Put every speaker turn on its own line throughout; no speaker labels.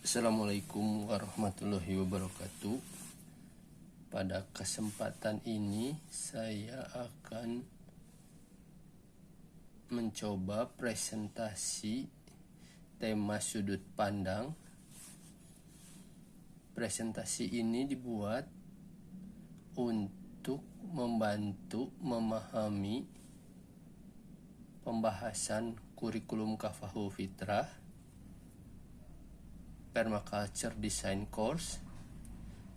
Assalamualaikum warahmatullahi wabarakatuh. Pada kesempatan ini saya akan mencoba presentasi tema sudut pandang. Presentasi ini dibuat untuk membantu memahami pembahasan kurikulum Kafahu Fitrah, Permaculture Design Course,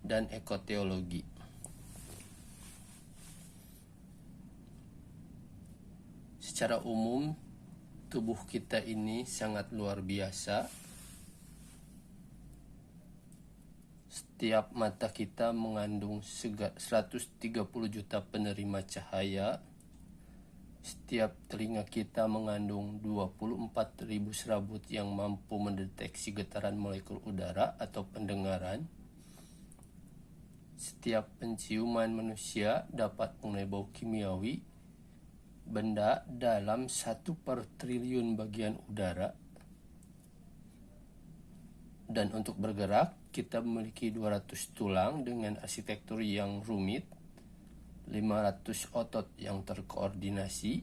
dan Ekoteologi. Secara umum, tubuh kita ini sangat luar biasa. Setiap mata kita mengandung 130 juta penerima cahaya. Setiap telinga kita mengandung 24.000 serabut yang mampu mendeteksi getaran molekul udara atau pendengaran. Setiap penciuman manusia dapat mengenai bau kimiawi benda dalam 1/triliun bagian udara. Dan untuk bergerak, kita memiliki 200 tulang dengan arsitektur yang rumit, 500 otot yang terkoordinasi,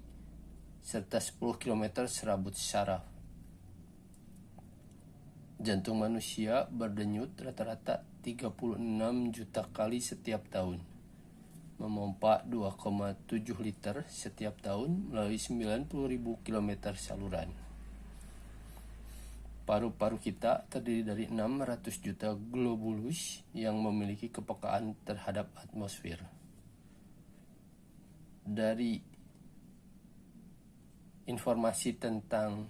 serta 10 km serabut syaraf. Jantung manusia berdenyut rata-rata 36 juta kali setiap tahun, memompa 2,7 liter setiap tahun melalui 90.000 km saluran. Paru-paru kita terdiri dari 600 juta globulus yang memiliki kepekaan terhadap atmosfer. Dari informasi tentang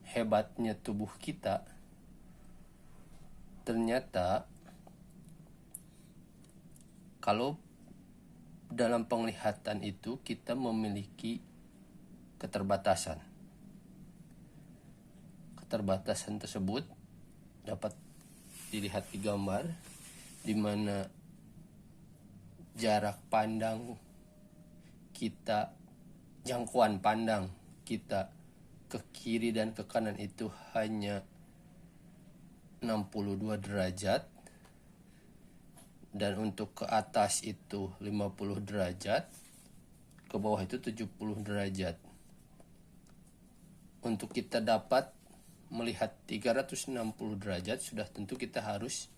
hebatnya tubuh kita, ternyata kalau dalam penglihatan itu kita memiliki keterbatasan. Keterbatasan tersebut dapat dilihat di gambar, di mana jarak pandang kita, jangkauan pandang kita ke kiri dan ke kanan itu hanya 62 derajat, dan untuk ke atas itu 50 derajat, ke bawah itu 70 derajat. Untuk kita dapat melihat 360 derajat, sudah tentu kita harus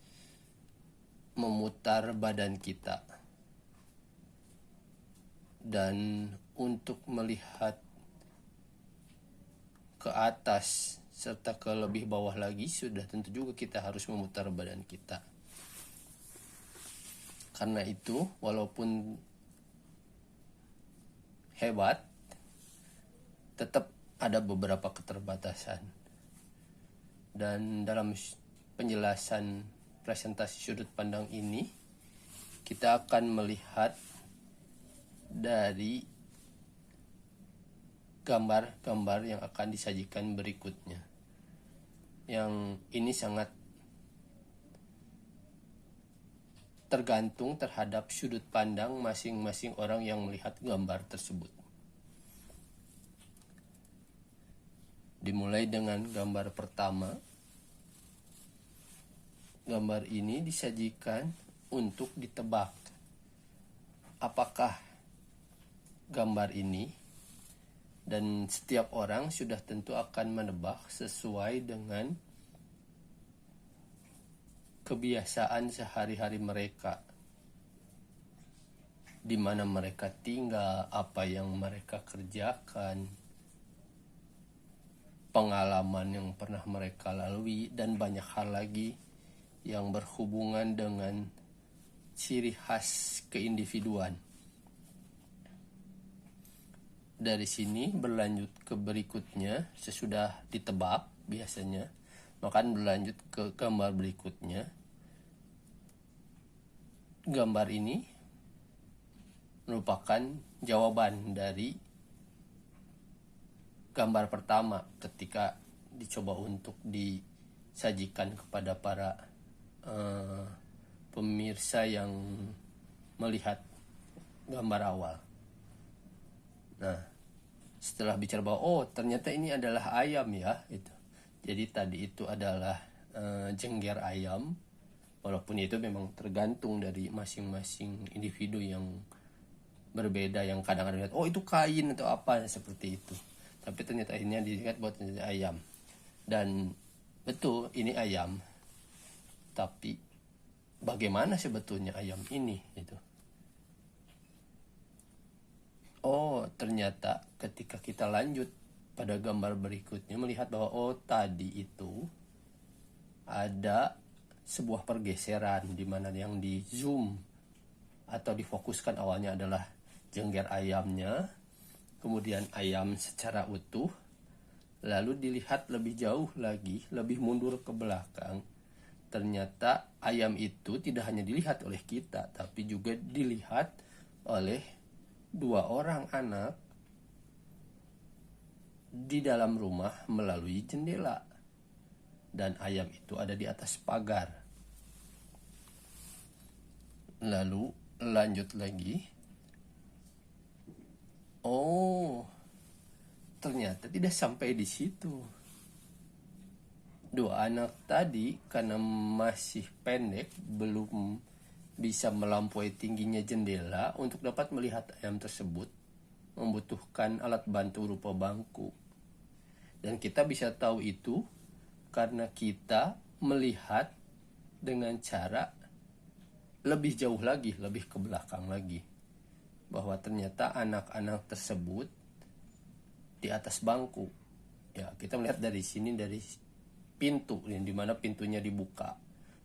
memutar badan kita. Dan untuk melihat ke atas serta ke lebih bawah lagi, sudah tentu juga kita harus memutar badan kita. Karena itu, walaupun hebat, tetap ada beberapa keterbatasan. Dan dalam penjelasan presentasi sudut pandang ini, kita akan melihat dari gambar-gambar yang akan disajikan berikutnya. Yang ini sangat tergantung terhadap sudut pandang masing-masing orang yang melihat gambar tersebut. Dimulai dengan gambar pertama. Gambar ini disajikan untuk ditebak apakah gambar ini, dan setiap orang sudah tentu akan menebak sesuai dengan kebiasaan sehari-hari mereka, di mana mereka tinggal, apa yang mereka kerjakan, pengalaman yang pernah mereka lalui, dan banyak hal lagi yang berhubungan dengan ciri khas keindividuan. Dari sini berlanjut ke berikutnya, sesudah ditebak biasanya, maka berlanjut ke gambar berikutnya. Gambar ini merupakan jawaban dari gambar pertama ketika dicoba untuk disajikan kepada para pemirsa yang melihat gambar awal. Nah, setelah bicara bahwa ternyata ini adalah ayam ya, itu. Jadi tadi itu adalah jengger ayam, walaupun itu memang tergantung dari masing-masing individu yang berbeda, yang kadang-kadang lihat oh itu kain atau apa seperti itu, tapi ternyata akhirnya dilihat buat ayam. Dan betul ini ayam, tapi bagaimana sebetulnya ayam ini itu? Oh, ternyata ketika kita lanjut pada gambar berikutnya melihat bahwa oh tadi itu ada sebuah pergeseran di mana yang di zoom atau difokuskan awalnya adalah jengger ayamnya, kemudian ayam secara utuh, lalu dilihat lebih jauh lagi, lebih mundur ke belakang. Ternyata ayam itu tidak hanya dilihat oleh kita, tapi juga dilihat oleh dua orang anak di dalam rumah melalui jendela. Dan ayam itu ada di atas pagar. Lalu lanjut lagi. Oh, ternyata tidak sampai di situ. Dua anak tadi karena masih pendek, belum bisa melampaui tingginya jendela untuk dapat melihat ayam tersebut, membutuhkan alat bantu berupa bangku. Dan kita bisa tahu itu karena kita melihat dengan cara lebih jauh lagi, lebih ke belakang lagi, bahwa ternyata anak-anak tersebut di atas bangku. Ya, kita melihat dari sini, dari pintu, di mana pintunya dibuka.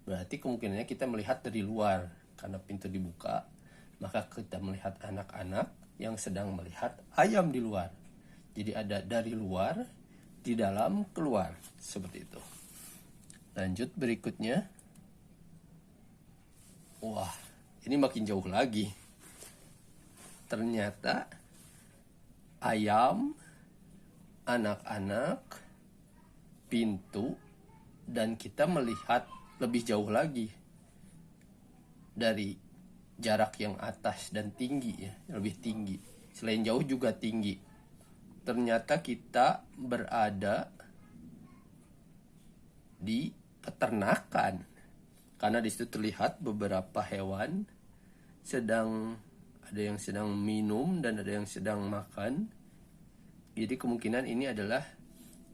Berarti kemungkinannya kita melihat dari luar. Karena pintu dibuka, maka kita melihat anak-anak yang sedang melihat ayam di luar. Jadi ada dari luar, di dalam, keluar. Seperti itu. Lanjut berikutnya. Wah, ini makin jauh lagi. Ternyata ayam, anak-anak, pintu, dan kita melihat lebih jauh lagi dari jarak yang atas dan tinggi, ya, lebih tinggi. Selain jauh juga tinggi. Ternyata kita berada di peternakan, karena di situ terlihat beberapa hewan ada yang sedang minum dan ada yang sedang makan. Jadi kemungkinan ini adalah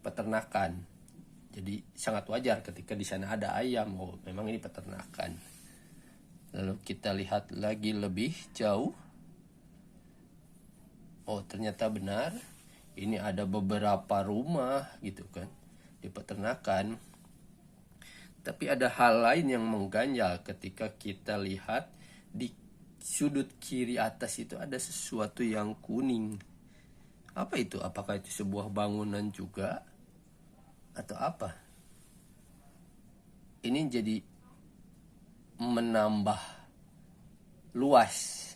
peternakan. Jadi sangat wajar ketika di sana ada ayam. Oh, memang ini peternakan. Lalu kita lihat lagi lebih jauh. Oh, ternyata benar. Ini ada beberapa rumah gitu kan di peternakan. Tapi ada hal lain yang mengganjal ketika kita lihat di sudut kiri atas itu ada sesuatu yang kuning. Apa itu? Apakah itu sebuah bangunan juga? Atau apa? Ini jadi menambah luas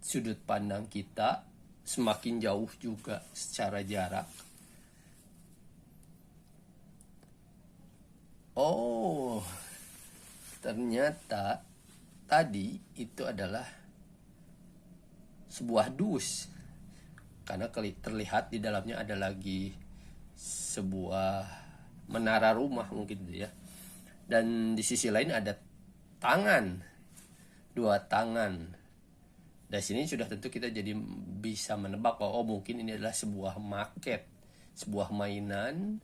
sudut pandang kita, semakin jauh juga secara jarak. Oh, ternyata tadi itu adalah sebuah dus, karena terlihat di dalamnya ada lagi sebuah menara rumah mungkin ya. Dan di sisi lain ada tangan, dua tangan. Dari sini sudah tentu kita jadi bisa menebak bahwa oh mungkin ini adalah sebuah market, sebuah mainan.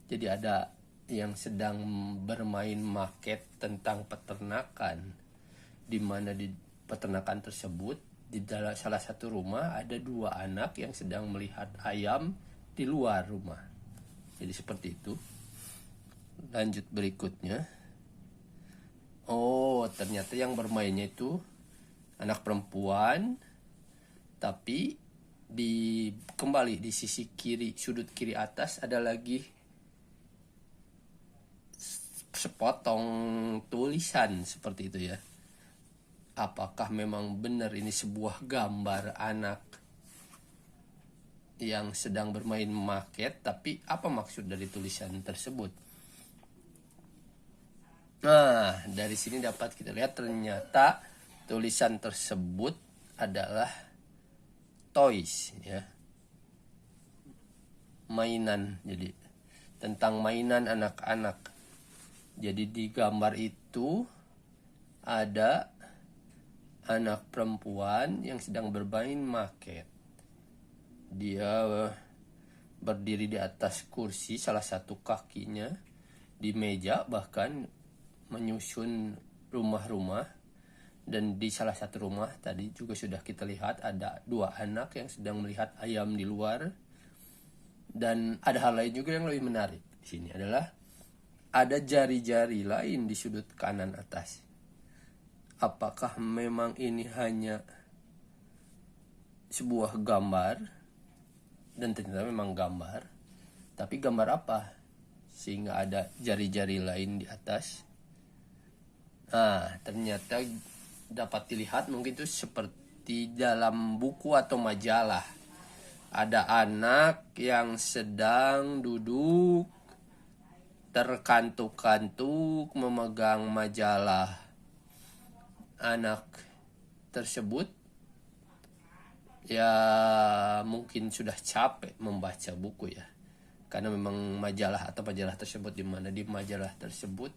Jadi ada yang sedang bermain market tentang peternakan, di mana di peternakan tersebut di dalam salah satu rumah ada dua anak yang sedang melihat ayam di luar rumah. Jadi seperti itu. Lanjut berikutnya. Oh, ternyata yang bermainnya itu anak perempuan, tapi kembali di sisi kiri, sudut kiri atas ada lagi sepotong tulisan seperti itu ya. Apakah memang benar ini sebuah gambar anak yang sedang bermain market, tapi apa maksud dari tulisan tersebut? Nah, dari sini dapat kita lihat ternyata tulisan tersebut adalah toys ya. Mainan. Jadi tentang mainan anak-anak. Jadi di gambar itu ada anak perempuan yang sedang bermain market. Dia berdiri di atas kursi, salah satu kakinya di meja, bahkan menyusun rumah-rumah. Dan di salah satu rumah tadi juga sudah kita lihat ada dua anak yang sedang melihat ayam di luar. Dan ada hal lain juga yang lebih menarik di sini adalah ada jari-jari lain di sudut kanan atas. Apakah memang ini hanya sebuah gambar? Dan ternyata memang gambar. Tapi gambar apa? Sehingga ada jari-jari lain di atas. Nah, ternyata dapat dilihat mungkin itu seperti dalam buku atau majalah. Ada anak yang sedang duduk terkantuk-kantuk memegang majalah. Anak tersebut ya mungkin sudah capek membaca buku ya, karena memang majalah tersebut, di mana di majalah tersebut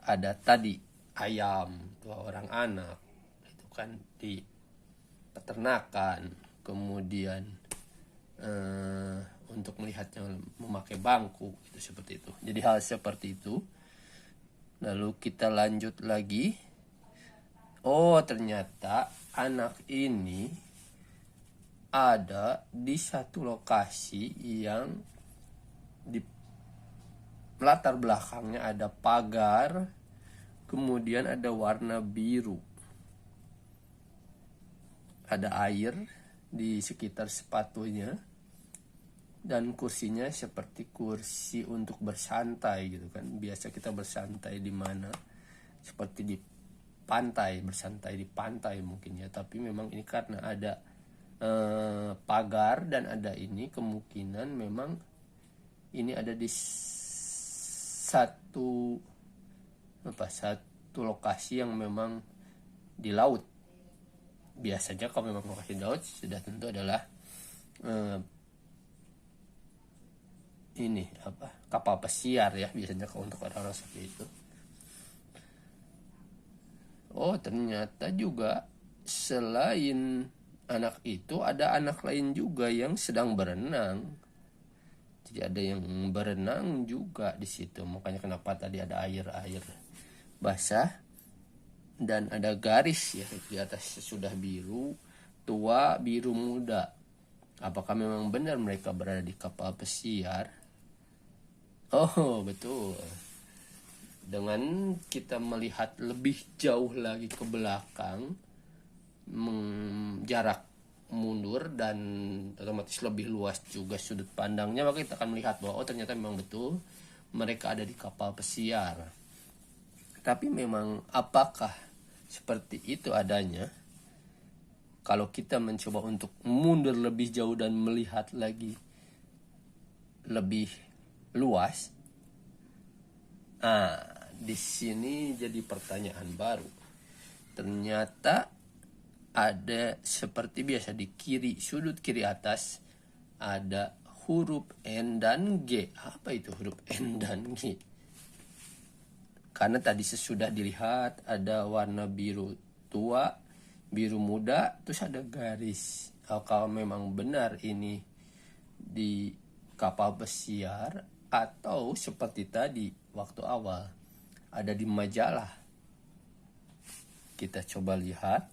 ada tadi ayam, dua orang anak itu kan di peternakan, kemudian untuk melihatnya memakai bangku itu seperti itu. Jadi hal seperti itu. Lalu kita lanjut lagi. Oh, ternyata anak ini ada di satu lokasi yang di latar belakangnya ada pagar, kemudian ada warna biru. Ada air di sekitar sepatunya, dan kursinya seperti kursi untuk bersantai gitu kan. Biasa kita bersantai di mana? Seperti di pantai, bersantai di pantai mungkin ya. Tapi memang ini karena ada pagar dan ada ini, kemungkinan memang ini ada di satu lokasi yang memang di laut. Biasanya kalau memang lokasi di laut sudah tentu adalah kapal pesiar ya, biasanya kalau untuk orang-orang seperti itu. Oh, ternyata juga selain anak itu ada anak lain juga yang sedang berenang. Jadi ada yang berenang juga di situ. Makanya kenapa tadi ada air basah dan ada garis ya di atas, sudah biru tua, biru muda. Apakah memang benar mereka berada di kapal pesiar? Oh, betul. Dengan kita melihat lebih jauh lagi ke belakang, jarak mundur dan otomatis lebih luas juga sudut pandangnya, maka kita akan melihat bahwa oh ternyata memang betul mereka ada di kapal pesiar. Tapi memang apakah seperti itu adanya? Kalau kita mencoba untuk mundur lebih jauh dan melihat lagi lebih luas, di sini jadi pertanyaan baru. Ternyata ada seperti biasa di sudut kiri atas ada huruf N dan G. Apa itu huruf N dan G? Karena tadi sesudah dilihat ada warna biru tua, biru muda, terus ada garis. Kalau memang benar ini di kapal pesiar atau seperti tadi waktu awal ada di majalah. Kita coba lihat.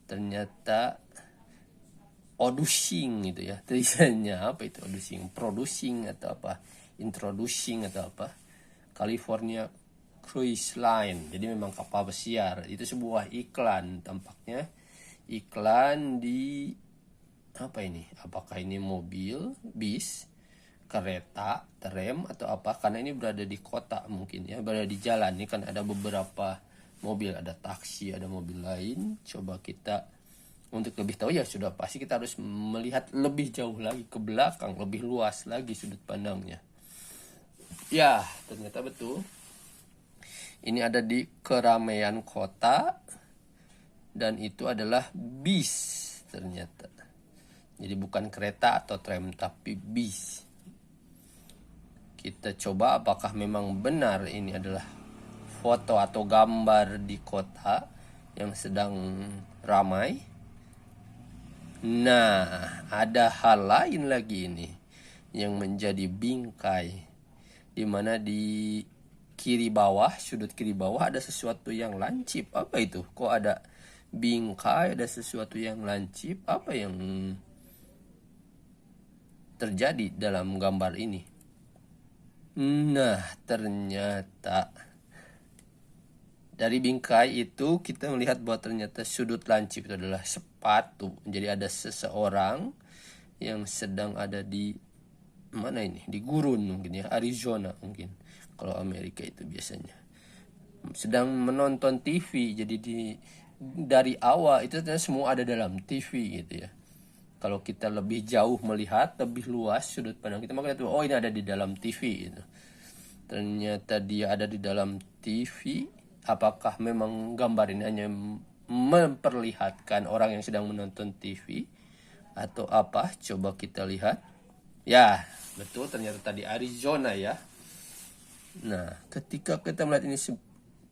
Ternyata Odusing itu ya, tulisannya apa itu Odusing, producing atau apa, introducing atau apa, California Cruise Line. Jadi memang kapal pesiar. Itu sebuah iklan, tampaknya iklan di apa ini, apakah ini mobil, bis, kereta, tram atau apa, karena ini berada di kota mungkin ya, berada di jalan. Ini kan ada beberapa mobil, ada taksi, ada mobil lain. Coba kita untuk lebih tahu ya sudah pasti kita harus melihat lebih jauh lagi ke belakang, lebih luas lagi sudut pandangnya. Ya, ternyata betul. Ini ada di keramaian kota dan itu adalah bis ternyata. Jadi bukan kereta atau tram, tapi bis. Kita coba apakah memang benar ini adalah foto atau gambar di kota yang sedang ramai. Nah, ada hal lain lagi ini yang menjadi bingkai, di mana di sudut kiri bawah ada sesuatu yang lancip. Apa itu? Kok ada bingkai, ada sesuatu yang lancip? Apa yang terjadi dalam gambar ini? Nah, ternyata dari bingkai itu kita melihat bahwa ternyata sudut lancip itu adalah sepatu. Jadi ada seseorang yang sedang ada di mana ini? Di gurun mungkin ya, Arizona mungkin. Kalau Amerika itu biasanya sedang menonton TV. Jadi dari awal itu ternyata semua ada dalam TV gitu ya. Kalau kita lebih jauh melihat, lebih luas sudut pandang kita, maka kita oh ini ada di dalam TV gitu. Ternyata dia ada di dalam TV. Apakah memang gambar ini hanya memperlihatkan orang yang sedang menonton TV atau apa? Coba kita lihat. Ya, betul, ternyata tadi Arizona ya. Nah, ketika kita melihat ini,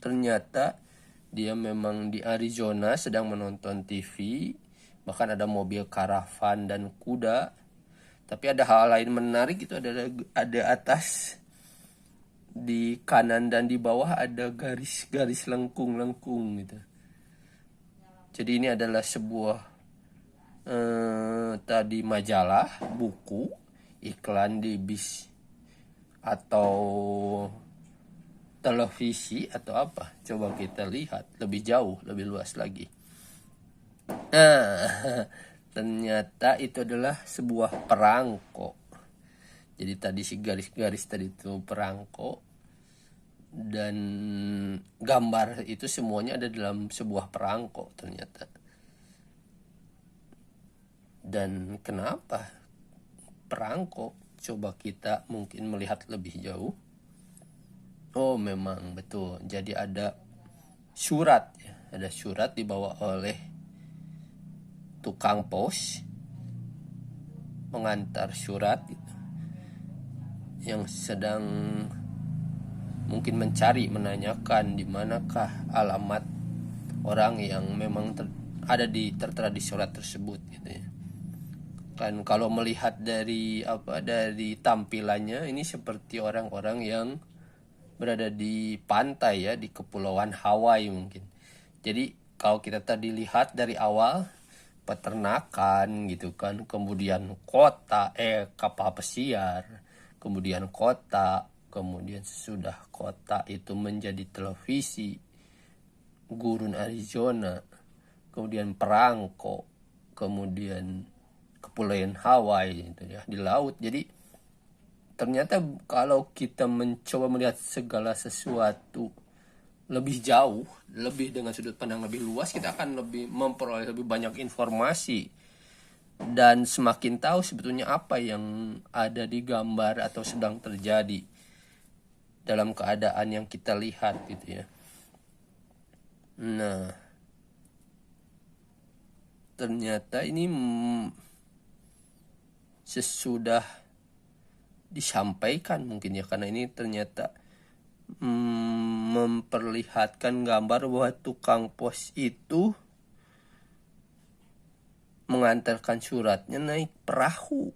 ternyata dia memang di Arizona sedang menonton TV. Bahkan ada mobil karavan dan kuda. Tapi ada hal lain menarik, itu ada atas, di kanan dan di bawah ada garis-garis lengkung-lengkung gitu. Jadi ini adalah sebuah tadi majalah, buku, iklan di bis atau televisi atau apa. Coba kita lihat lebih jauh, lebih luas lagi. Nah, ternyata itu adalah sebuah perangko. Jadi tadi si garis-garis tadi itu perangko, dan gambar itu semuanya ada dalam sebuah perangko ternyata. Dan kenapa perangko? Coba kita mungkin melihat lebih jauh. Oh, memang betul. Jadi ada surat ya. Ada surat dibawa oleh tukang pos, mengantar surat gitu, yang sedang mungkin menanyakan di manakah alamat orang yang memang tertera di surat tersebut gitu ya. Kan kalau melihat dari tampilannya ini seperti orang-orang yang berada di pantai ya, di kepulauan Hawaii mungkin. Jadi kalau kita tadi lihat dari awal peternakan gitu kan, kemudian kapal pesiar, kemudian kota, kemudian sesudah kota itu menjadi televisi, gurun Arizona, kemudian perangko, kemudian kepulauan Hawaii itu ya, di laut. Jadi ternyata kalau kita mencoba melihat segala sesuatu lebih jauh, lebih dengan sudut pandang lebih luas, kita akan lebih memperoleh lebih banyak informasi dan semakin tahu sebetulnya apa yang ada di gambar atau sedang terjadi dalam keadaan yang kita lihat gitu ya. Nah, ternyata ini sesudah disampaikan mungkin ya, karena ini ternyata memperlihatkan gambar bahwa tukang pos itu mengantarkan suratnya naik perahu,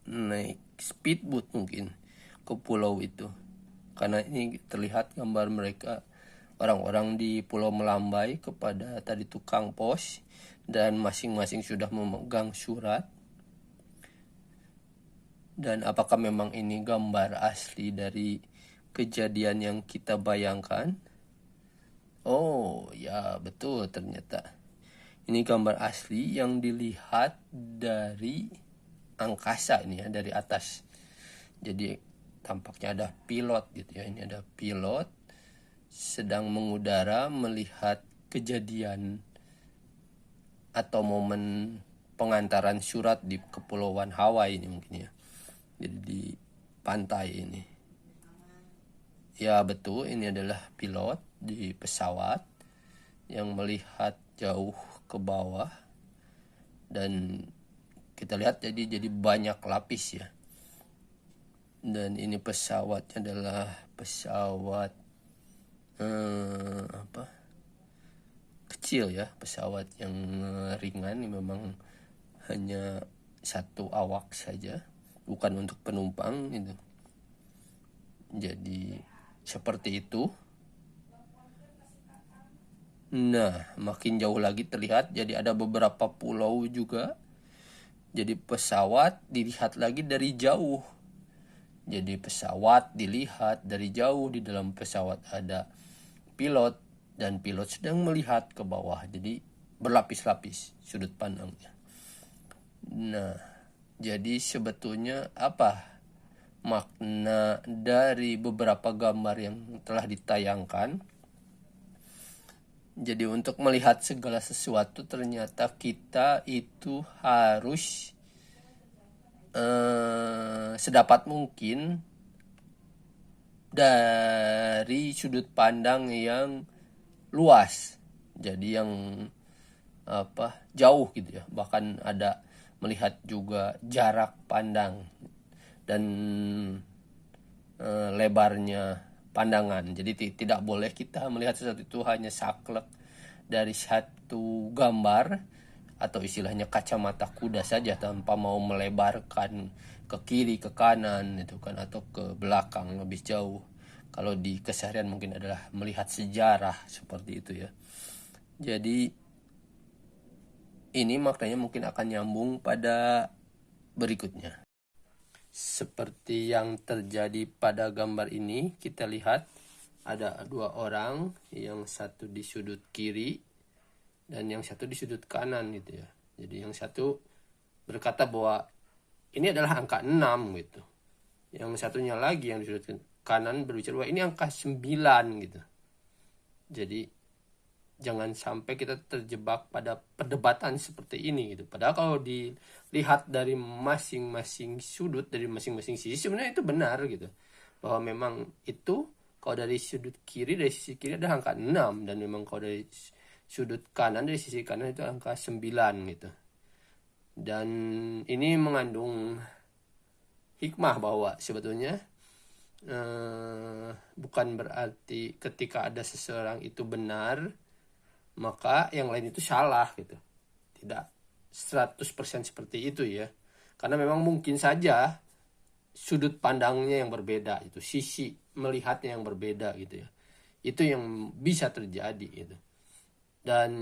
naik speedboat mungkin ke pulau itu. Karena ini terlihat gambar mereka, orang-orang di Pulau Melambai, kepada tadi tukang pos, dan masing-masing sudah memegang surat. Dan apakah memang ini gambar asli dari kejadian yang kita bayangkan? Oh ya, betul, ternyata ini gambar asli yang dilihat dari angkasa ini ya, dari atas. Jadi tampaknya ada pilot gitu ya. Ini ada pilot sedang mengudara melihat kejadian atau momen pengantaran surat di kepulauan Hawaii ini mungkin ya. Jadi di pantai ini. Ya betul, ini adalah pilot di pesawat yang melihat jauh ke bawah, dan kita lihat jadi banyak lapis ya. Dan ini pesawatnya adalah pesawat kecil ya, pesawat yang ringan. Ini memang hanya satu awak saja, bukan untuk penumpang gitu. Jadi seperti itu. Nah, makin jauh lagi terlihat jadi ada beberapa pulau juga. Jadi pesawat dilihat lagi dari jauh. Jadi pesawat dilihat dari jauh, di dalam pesawat ada pilot dan pilot sedang melihat ke bawah. Jadi berlapis-lapis sudut pandangnya. Nah, jadi sebetulnya apa makna dari beberapa gambar yang telah ditayangkan? Jadi untuk melihat segala sesuatu ternyata kita itu harus sedapat mungkin dari sudut pandang yang luas. Jadi yang jauh gitu ya. Bahkan ada melihat juga jarak pandang dan lebarnya pandangan. Jadi tidak boleh kita melihat sesuatu itu hanya saklek dari satu gambar atau istilahnya kacamata kuda saja tanpa mau melebarkan ke kiri, ke kanan itu kan, atau ke belakang lebih jauh. Kalau di keseharian mungkin adalah melihat sejarah seperti itu ya. Jadi ini maknanya mungkin akan nyambung pada berikutnya. Seperti yang terjadi pada gambar ini, kita lihat ada dua orang, yang satu di sudut kiri dan yang satu di sudut kanan gitu ya. Jadi yang satu berkata bahwa ini adalah angka 6 gitu. Yang satunya lagi yang di sudut kanan berbicara bahwa ini angka 9 gitu. Jadi jangan sampai kita terjebak pada perdebatan seperti ini gitu. Padahal kalau dilihat dari masing-masing sudut, dari masing-masing sisi, sebenarnya itu benar gitu. Bahwa memang itu kalau dari sudut kiri, dari sisi kiri ada angka 6. Dan memang kalau dari sudut kanan, dari sisi kanan itu angka 9 gitu. Dan ini mengandung hikmah bahwa sebetulnya bukan berarti ketika ada seseorang itu benar maka yang lain itu salah gitu. Tidak 100% seperti itu ya. Karena memang mungkin saja sudut pandangnya yang berbeda, itu sisi melihatnya yang berbeda gitu ya. Itu yang bisa terjadi gitu. Dan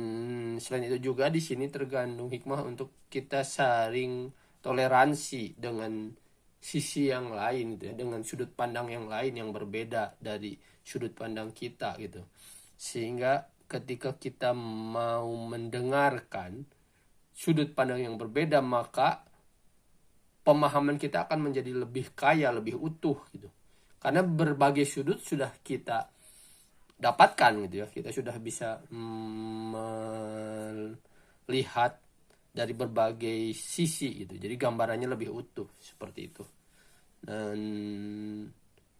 selain itu juga di sini tergandung hikmah untuk kita saling toleransi dengan sisi yang lain gitu ya, dengan sudut pandang yang lain yang berbeda dari sudut pandang kita gitu. Sehingga ketika kita mau mendengarkan sudut pandang yang berbeda, maka pemahaman kita akan menjadi lebih kaya, lebih utuh gitu. Karena berbagai sudut sudah kita dapatkan gitu ya. Kita sudah bisa melihat dari berbagai sisi gitu. Jadi gambarannya lebih utuh seperti itu. Dan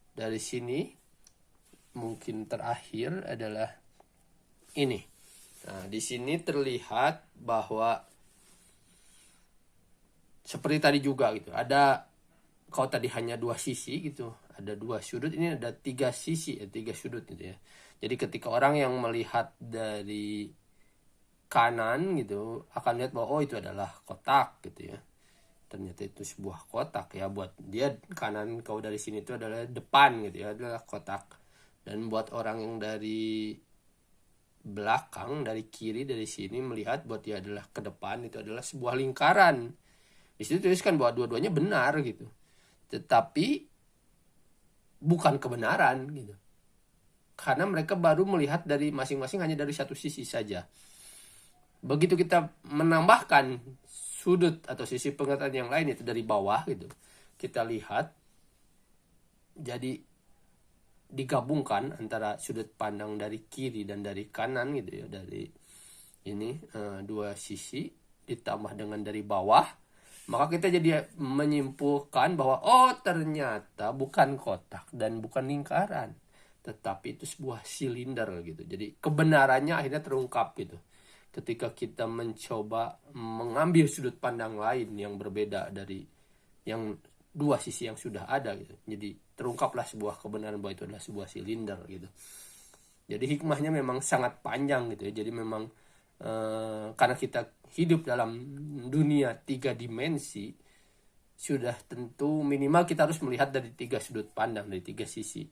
dari sini mungkin terakhir adalah ini. Nah, di sini terlihat bahwa seperti tadi juga gitu. Ada, kalau tadi hanya dua sisi gitu, ada dua sudut, ini ada tiga sisi, tiga sudut gitu ya. Jadi ketika orang yang melihat dari kanan gitu akan lihat bahwa oh itu adalah kotak gitu ya. Ternyata itu sebuah kotak ya, buat dia kanan, kalau dari sini itu adalah depan gitu ya, adalah kotak. Dan buat orang yang dari belakang, dari kiri, dari sini melihat buat dia adalah ke depan, itu adalah sebuah lingkaran. Di situ tuliskan bahwa dua-duanya benar gitu. Tetapi bukan kebenaran gitu. Karena mereka baru melihat dari masing-masing hanya dari satu sisi saja. Begitu kita menambahkan sudut atau sisi penglihatan yang lain, itu dari bawah gitu, kita lihat, jadi digabungkan antara sudut pandang dari kiri dan dari kanan gitu ya, dari ini dua sisi ditambah dengan dari bawah, maka kita jadi menyimpulkan bahwa oh ternyata bukan kotak dan bukan lingkaran, tetapi itu sebuah silinder gitu. Jadi kebenarannya akhirnya terungkap gitu. ketika kita mencoba mengambil sudut pandang lain yang berbeda dari yang dua sisi yang sudah ada gitu. Jadi terungkaplah sebuah kebenaran bahwa itu adalah sebuah silinder gitu. Jadi hikmahnya memang sangat panjang gitu ya. Jadi memang karena kita hidup dalam dunia 3 dimensi, sudah tentu minimal kita harus melihat dari 3 sudut pandang, dari 3 sisi.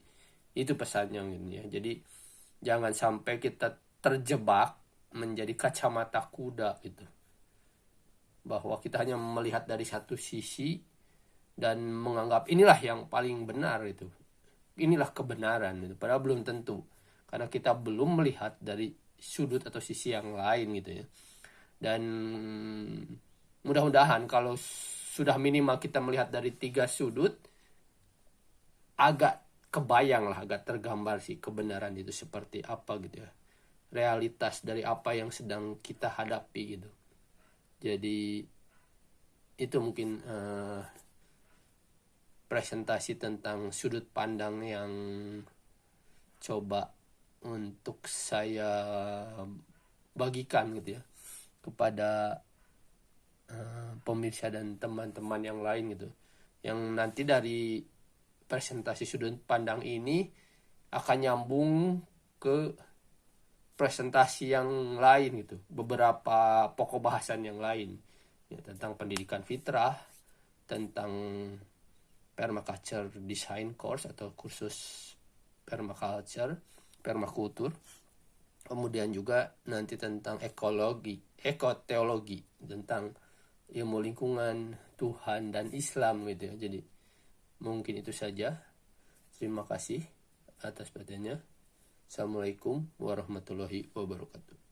Itu pesannya gitu ya. Jadi jangan sampai kita terjebak menjadi kacamata kuda gitu, bahwa kita hanya melihat dari satu sisi dan menganggap inilah yang paling benar itu, inilah kebenaran itu. Padahal belum tentu, karena kita belum melihat dari sudut atau sisi yang lain gitu ya. Dan mudah-mudahan kalau sudah minimal kita melihat dari 3 sudut, agak kebayang lah, agak tergambar sih kebenaran itu seperti apa gitu ya, realitas dari apa yang sedang kita hadapi gitu. Jadi itu mungkin presentasi tentang sudut pandang yang coba untuk saya bagikan gitu ya kepada pemirsa dan teman-teman yang lain gitu, yang nanti dari presentasi sudut pandang ini akan nyambung ke presentasi yang lain gitu, beberapa pokok bahasan yang lain ya, tentang pendidikan fitrah, tentang permaculture design course atau kursus permakultur, kemudian juga nanti tentang ekoteologi, tentang ilmu lingkungan, Tuhan dan Islam gitu ya. Jadi mungkin itu saja. Terima kasih atas perhatiannya. Assalamualaikum warahmatullahi wabarakatuh.